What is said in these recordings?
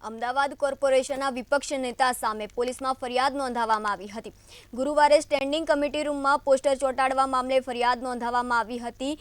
અમદાવાદ કોર્પોરેશનના વિપક્ષ નેતા સામે પોલીસમાં ફરિયાદ નોંધાવવામાં આવી હતી। ગુરુવારે સ્ટેન્ડિંગ કમિટી રૂમમાં પોસ્ટર ચોંટાડવા મામલે ફરિયાદ નોંધાવવામાં આવી હતી।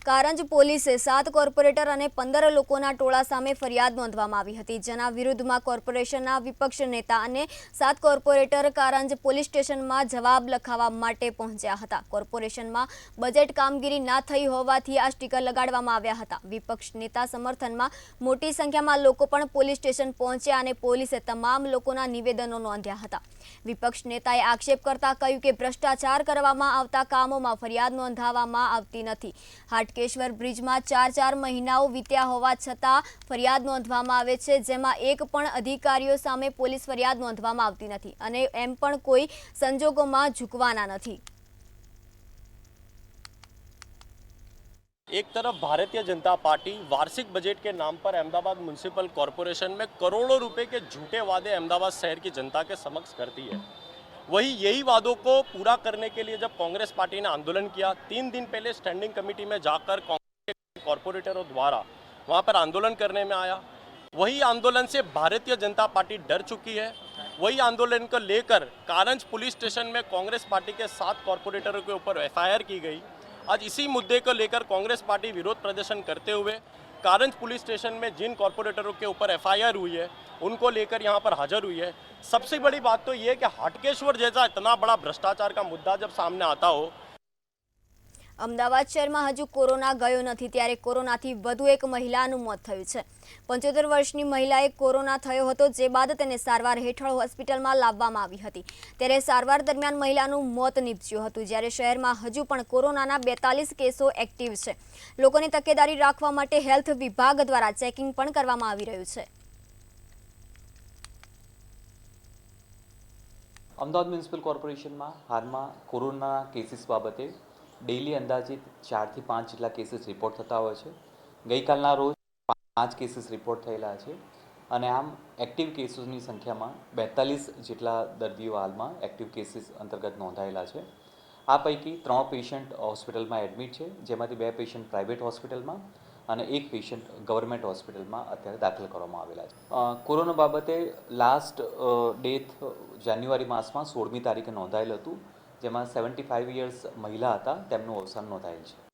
કારંજ પોલીસે 7 કોર્પોરેટર અને 15 લોકોના ટોળા સામે ફરિયાદ નોંધવામાં આવી હતી, જેના વિરુદ્ધમાં કોર્પોરેશનના વિપક્ષ નેતા અને 7 કોર્પોરેટર કારંજ પોલીસ સ્ટેશનમાં જવાબ લખાવવા માટે પહોંચ્યા હતા। કોર્પોરેશનમાં બજેટ કામગીરી ના થઈ હોવાથી આ સ્ટીકર લગાડવામાં આવ્યા હતા। વિપક્ષ નેતા સમર્થનમાં મોટી સંખ્યામાં લોકો પણ પોલીસ સ્ટેશન પહોંચ્યા અને પોલીસે તમામ લોકોના નિવેદનો નોંધ્યા હતા। વિપક્ષ નેતાએ આક્ષેપ કરતા કહ્યું કે ભ્રષ્ટાચાર કરવામાં આવતા કામોમાં ફરિયાદ નોંધાવવામાં આવતી નથી। હાટકેશ્વર બ્રિજમાં 4 મહિનાઓ વીત્યા હોવા છતાં ફરિયાદ નોંધવામાં આવે છે, જેમાં એક પણ અધિકારીઓ સામે પોલીસ ફરિયાદ નોંધવામાં આવતી નથી અને એમ પણ કોઈ સંજોગોમાં ઝૂકવાના નથી। एक तरफ भारतीय जनता पार्टी वार्षिक बजट के नाम पर अहमदाबाद म्यूनिसिपल कॉरपोरेशन में करोड़ों रुपए के झूठे वादे अहमदाबाद शहर की जनता के समक्ष करती है। वही यही वादों को पूरा करने के लिए जब कांग्रेस पार्टी ने आंदोलन किया, 3 दिन पहले स्टैंडिंग कमेटी में जाकर कांग्रेस के कॉरपोरेटरों द्वारा वहां पर आंदोलन करने में आया। वही आंदोलन से भारतीय जनता पार्टी डर चुकी है। वही आंदोलन को लेकर कारंज पुलिस स्टेशन में कांग्रेस पार्टी के 7 कॉरपोरेटरों के ऊपर एफआईआर की गई। आज इसी मुद्दे को लेकर कांग्रेस पार्टी विरोध प्रदर्शन करते हुए कारंज पुलिस स्टेशन में जिन कॉरपोरेटरों के ऊपर एफआईआर हुई है उनको लेकर यहाँ पर हाजिर हुई है। सबसे बड़ी बात तो ये है कि हाटकेश्वर जैसा इतना बड़ा भ्रष्टाचार का मुद्दा जब सामने आता हो। અમદાવાદ શહેરમાં હજુ કોરોના ગયો નથી, ત્યારે કોરોનાથી વધુ એક મહિલાનું મોત થયું છે। 75 વર્ષની મહિલાએ કોરોના થયો હતો, જે બાદ તેને સારવાર હેઠળ હોસ્પિટલમાં લાવવામાં આવી હતી। ત્યારે સારવાર દરમિયાન મહિલાનું મોત નીપજ્યું હતું, જ્યારે શહેરમાં હજુ પણ કોરોનાના 42 કેસો એક્ટિવ છે। લોકોની તકેદારી રાખવા માટે હેલ્થ વિભાગ દ્વારા ચેકિંગ પણ કરવામાં આવી રહ્યું છે। અમદાવાદ મ્યુનિસિપલ કોર્પોરેશનમાં હાલમાં કોરોના કેસીસ બાબતે ડેઇલી અંદાજિત 4 થી 5 જેટલા કેસીસ રિપોર્ટ થતા હોય છે। ગઈકાલના રોજ 5 કેસીસ રિપોર્ટ થયેલા છે અને આમ એક્ટિવ કેસીસની સંખ્યામાં 42 જેટલા દર્દીઓ હાલમાં એક્ટિવ કેસીસ અંતર્ગત નોંધાયેલા છે। આ પૈકી 3 પેશન્ટ હોસ્પિટલમાં એડમિટ છે, જેમાંથી 2 પેશન્ટ પ્રાઇવેટ હોસ્પિટલમાં અને 1 પેશન્ટ ગવર્મેન્ટ હોસ્પિટલમાં અત્યારે દાખલ કરવામાં આવેલા છે। કોરોના બાબતે લાસ્ટ ડેથ જાન્યુઆરી માસમાં 16મી તારીખે નોંધાયેલ હતું, જેમાં 75 યર્સ મહિલા હતા, તેમનું અવસાન નોંધાયેલ છે।